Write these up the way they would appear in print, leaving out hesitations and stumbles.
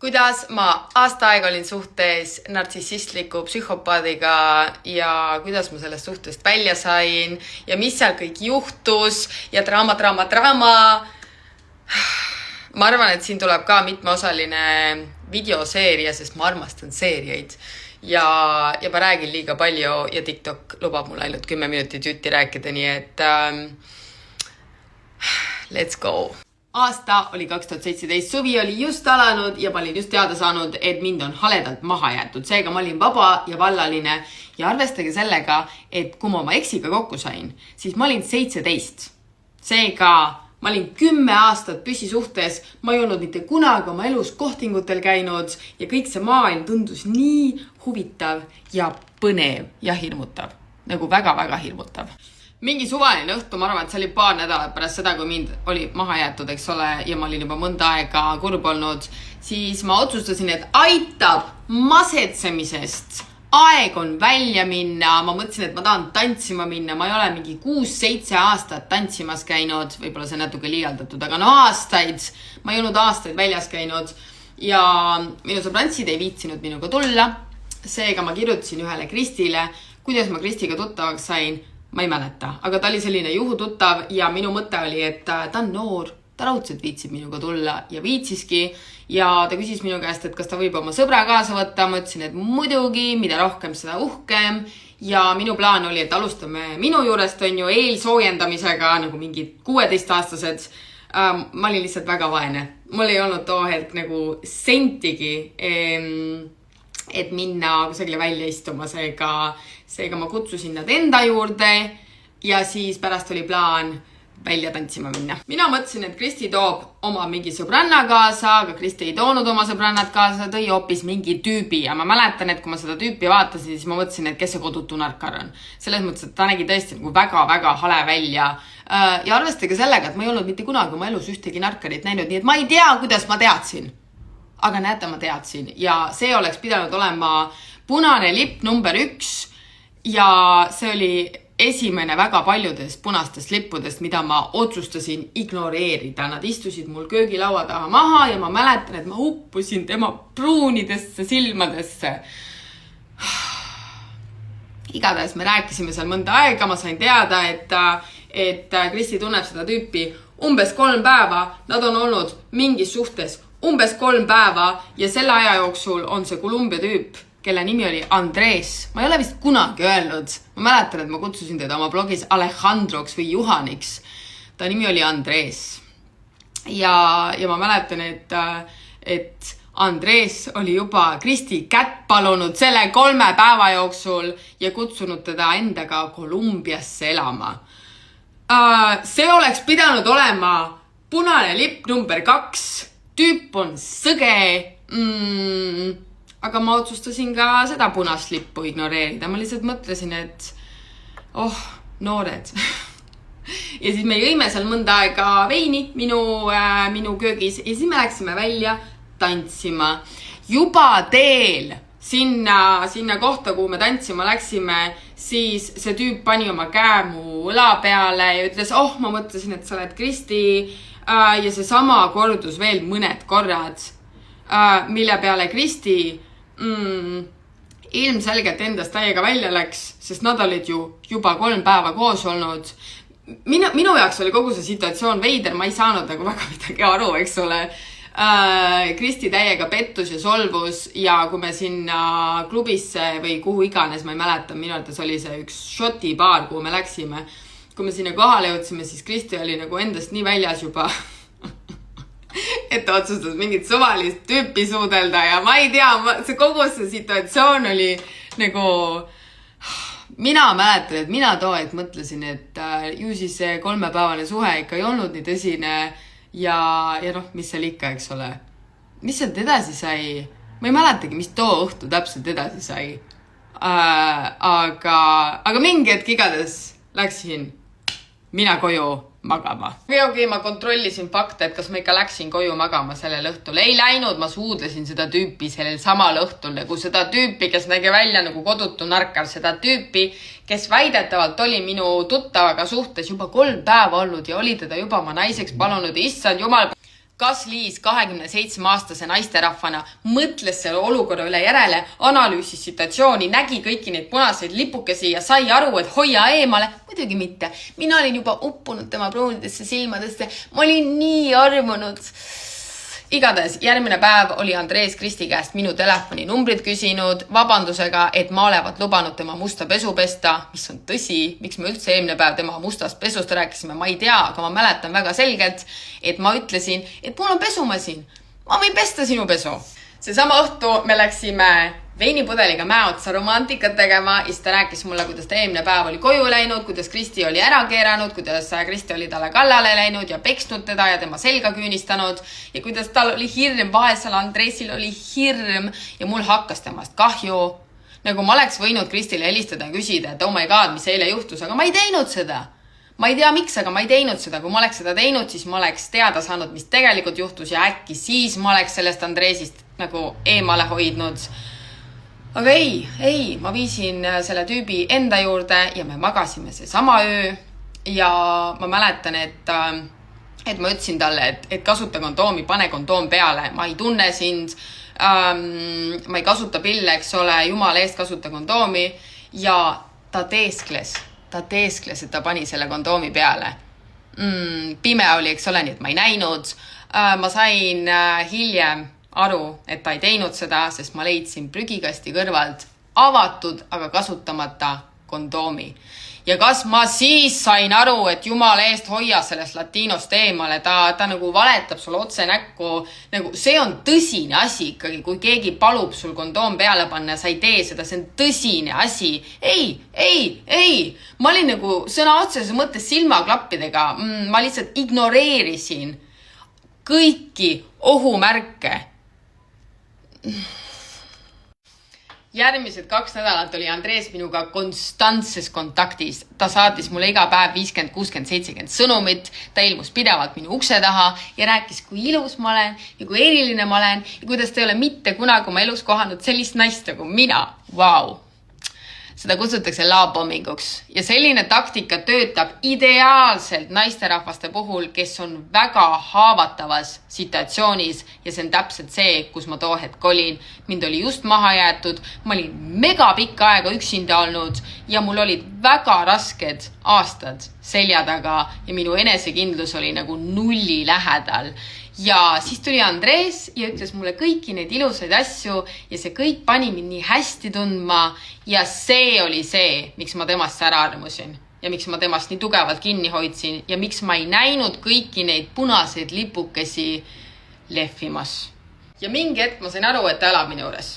kuidas ma aasta aega olin suhtes nartsissistliku psühhopaadiga ja kuidas ma sellest suhtest välja sain ja mis seal kõik juhtus ja draama. Ma arvan, et siin tuleb ka mitmeosaline videoseeria, sest ma armastan seeriaid ja ma räägin liiga palju ja TikTok lubab mul ainult 10 minutit jutti rääkida, nii et let's go. Aasta oli 2017, suvi oli just alanud ja ma olin just teada saanud, et mind on haledalt maha jäetud. Seega ma olin vaba ja vallaline ja arvestage sellega, et kui ma oma eksiga kokku sain, siis ma olin 17. Seega ma olin 10 aastat püsisuhtes, ma ei olnud mitte kunagi oma elus kohtingutel käinud ja kõik see maailm tundus nii huvitav ja põnev ja hirmutav, nagu väga-väga hirmutav. Mingi suvaline õhtu, ma arvan, et see oli paar nädalat pärast seda, kui mind oli maha jäetud, eks ole, ja ma olin juba mõnda aega kurb olnud, siis ma otsustasin, et aitab masetsemisest. Aeg on välja minna, ma mõtlesin, et ma tahan tantsima minna, ma ei ole mingi 6-7 aastat tantsimas käinud, võib-olla see natuke liialdatud, aga no aastaid, ma ei olnud aastaid väljas käinud ja minu sõbrantsid ei viitsinud minuga tulla, seega ma kirjutasin ühele Kristile, kuidas ma Kristiga tuttavaks sain, ma ei mäleta, aga ta oli selline juhututtav ja minu mõte oli, et ta on noor, ta raudselt viitsib minuga tulla ja viitsiski ja ta küsis minu käest, et kas ta võib oma sõbra kaasa võtta, ma ütlesin, et muidugi, mida rohkem, seda uhkem ja minu plaan oli, et alustame minu juurest, on ju, eelsoojendamisega nagu mingid 16-aastased. Ma olin lihtsalt väga vaene, mul ei olnud too hetk nagu sentigi, et minna kusagile välja istuma, seega ma kutsusin nad enda juurde ja siis pärast oli plaan välja tantsima minna. Mina mõtlesin, et Kristi toob oma mingi sõbranna kaasa, aga Kristi ei toonud oma sõbrannat kaasa, tõi hoopis mingi tüübi ja ma mäletan, et kui ma seda tüüpi vaatasin, siis ma mõtlesin, et kes see kodutu narkar on. Selles mõttes, et ta nägi tõesti nagu väga-väga hale välja ja arvestage sellega, et ma ei olnud mitte kunagi oma elus ühtegi narkarit näinud, nii et ma ei tea, kuidas ma teadsin. Aga näete, ma teadsin ja see oleks pidanud olema punane lipp number 1 ja see oli esimene väga paljudest punastest lippudest, mida ma otsustasin ignoreerida. Nad istusid mul köögilaua taha maha ja ma mäletan, et ma uppusin tema pruunidesse silmadesse. Igatahes me rääkisime seal mõnda aega, ma sain teada, et Kristi tunneb seda tüüpi umbes 3 päeva, nad on olnud mingis suhtes umbes 3 päeva ja selle aja jooksul on see Kolumbia tüüp, kelle nimi oli Andres. Ma ei ole vist kunagi öelnud. Ma mäletan, et ma kutsusin teda oma blogis Alejandroks või Juhaniks. Ta nimi oli Andres. Ja ma mäletan, et Andres oli juba Kristi kätt palunud selle 3 päeva jooksul ja kutsunud teda endaga Kolumbiasse elama. See oleks pidanud olema punane lipp number 2. Tüüp on sõge, aga ma otsustasin ka seda punast lippu ignoreerida. Ma lihtsalt mõtlesin, et noored. Ja siis me jõime seal mõnda aega veini minu köögis ja siis me läksime välja tantsima. Juba teel sinna kohta, kuhu me tantsima läksime, siis see tüüp pani oma käe mu õla peale ja ütles, ma mõtlesin, et sa oled Kristi ja see sama kordus veel mõned korrad, mille peale Kristi ilmselgelt endast täiega välja läks, sest nad olid ju juba 3 päeva koos olnud. Minu jaoks oli kogu see situatsioon veider, ma ei saanud nagu väga midagi aru, eks ole. Kristi täiega pettus ja solvus ja kui me sinna klubisse või kuhu iganes, ma ei mäleta, minu arvates oli see üks šoti baar, kuhu me läksime. Kui me sinna kohale jõudsime, siis Kristi oli nagu endast nii väljas juba, et ta otsustas mingit suvalist tüüpi suudelda ja ma ei tea, kogu see situatsioon oli nagu, mina mäletan, et mina too hetk mõtlesin, et ju siis see 3-päevane suhe ikka ei olnud nii tõsine ja mis seal ikka, eks ole. Mis sealt edasi sai? Ma ei mäletagi, mis too õhtu täpselt edasi sai. Aga mingi hetk igades läksin mina koju magama. Okei, ma kontrollisin fakte, et kas ma ikka läksin koju magama sellel õhtul. Ei läinud, ma suudlesin seda tüüpi sellel samal õhtul, nagu seda tüüpi, kes nägi välja nagu kodutu narkar, seda tüüpi, kes väidetavalt oli minu tuttavaga suhtes juba 3 päeva olnud ja oli teda juba oma naiseks palunud. Issand jumal, kas Liis 27-aastase naisterahvana mõtles selle olukorra üle järele, analüüsis situatsiooni, nägi kõiki neid punaseid lipukesi ja sai aru, et hoia eemale? Muidugi mitte. Mina olin juba uppunud tema pruunidesse silmadesse. Ma olin nii armunud. Igatahes järgmine päev oli Andres Kristi käest minu telefoninumbrid küsinud vabandusega, et ma olevat lubanud tema musta pesu pesta, mis on tõsi, miks me üldse eelmine päev tema mustast pesust rääkisime, ma ei tea, aga ma mäletan väga selgelt, et ma ütlesin, et mul on pesumasin, ma võin pesta sinu pesu. Seesama õhtu me läksime veinipudeliga mäeotsa romantikat tegema ja siis ta rääkis mulle, kuidas ta eelmine päev oli koju läinud, kuidas Kristi oli ära keeranud, kuidas Kristi oli talle kallale läinud ja peksnud teda ja tema selga küünistanud ja kuidas tal oli hirm, vaesel Andresil oli hirm ja mul hakkas temast kahju. Nagu ma oleks võinud Kristile helistada ja küsida, et oh my god, mis eile juhtus, aga ma ei teinud seda. Ma ei tea miks, aga ma ei teinud seda. Kui ma oleks seda teinud, siis ma oleks teada saanud, mis tegelikult juhtus ja äkki siis ma oleks sellest Andresist nagu eemale hoidnud. Aga ei, ma viisin selle tüübi enda juurde ja me magasime see sama öö ja ma mäletan, et ma ütlesin talle, et kasuta kondoomi, pane kondoom peale, ma ei tunne sind, ma ei kasuta pille, eks ole, jumala eest kasuta kondoomi ja ta teeskles, et ta pani selle kondoomi peale. Pime oli, eks ole, nii et ma ei näinud. Ma sain hiljem aru, et ta ei teinud seda, sest ma leidsin prügikasti kõrvalt avatud, aga kasutamata kondoomi. Ja kas ma siis sain aru, et jumala eest hoia sellest latiinost eemale, ta nagu valetab sul otse näkku, nagu see on tõsine asi ikkagi, kui keegi palub sul kondoom peale panna ja sa ei tee seda, see on tõsine asi. Ei, ma olin nagu sõna otseses mõttes silmaklappidega, ma lihtsalt ignoreerisin kõiki ohumärke. Järgmised 2 nädalat oli Andres minuga konstantses kontaktis. Ta saatis mulle iga päev 50, 60, 70 sõnumit. Ta ilmus pidevalt minu ukse taha ja rääkis, kui ilus ma olen ja kui eriline ma olen ja kuidas ta ei ole mitte kunagi oma elus kohanud sellist naist nagu mina. Vau! Seda kutsutakse laabomminguks ja selline taktika töötab ideaalselt naisterahvaste puhul, kes on väga haavatavas situatsioonis ja see on täpselt see, kus ma too hetk olin. Mind oli just maha jäetud, ma olin mega pikka aega üksinda olnud ja mul olid väga rasked aastad selja taga ja minu enesekindlus oli nagu nulli lähedal. Ja siis tuli Andres ja ütles mulle kõiki neid ilusaid asju ja see kõik pani mind nii hästi tundma ja see oli see, miks ma temast ära armusin ja miks ma temast nii tugevalt kinni hoidsin ja miks ma ei näinud kõiki neid punaseid lipukesi lehvimas. Ja mingi hetk ma sain aru, et ta elab minu juures.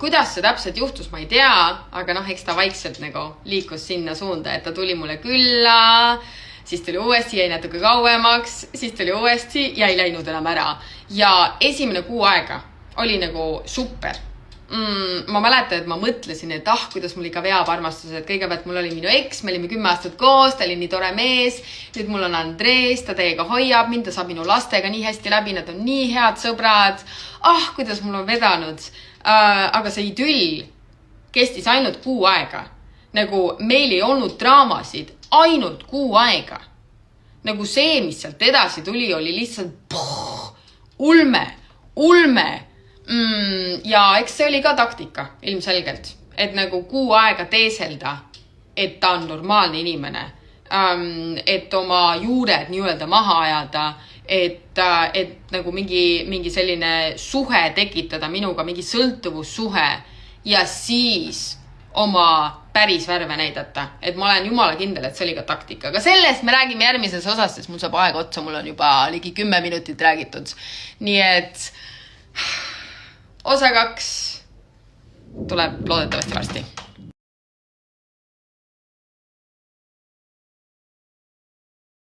Kuidas see täpselt juhtus, ma ei tea, aga eks ta vaikselt nagu liikus sinna suunda, et ta tuli mulle külla, siis tuli uuesti, jäi natuke kauemaks, siis tuli uuesti ja ei läinud enam ära. Ja esimene kuu aega oli nagu super. Ma mäletan, et ma mõtlesin, et kuidas mul ikka veab armastused. Kõigepealt mul oli minu eks, me olime 10 aastat koos, ta oli nii tore mees. Nüüd mul on Andres, ta teiega hoiab mind, ta saab minu lastega nii hästi läbi, nad on nii head sõbrad. Kuidas mul on vedanud. Aga see idüll kestis ainult kuu aega. Nagu meil ei olnud draamasid, ainult kuu aega. Nagu see, mis sealt edasi tuli, oli lihtsalt ulme. Ja eks see oli ka taktika ilmselgelt, et nagu kuu aega teeselda, et ta on normaalne inimene, et oma juured nii-öelda maha ajada, et nagu mingi selline suhe tekitada minuga, mingi sõltuvussuhe ja siis oma päris värve näidata. Et ma olen jumala kindel, et see oli ka taktika. Aga sellest me räägime järgmises osas, sest mul saab aeg otsa, mul on juba ligi 10 minutit räägitud. Nii et osa 2 tuleb loodetavasti varsti.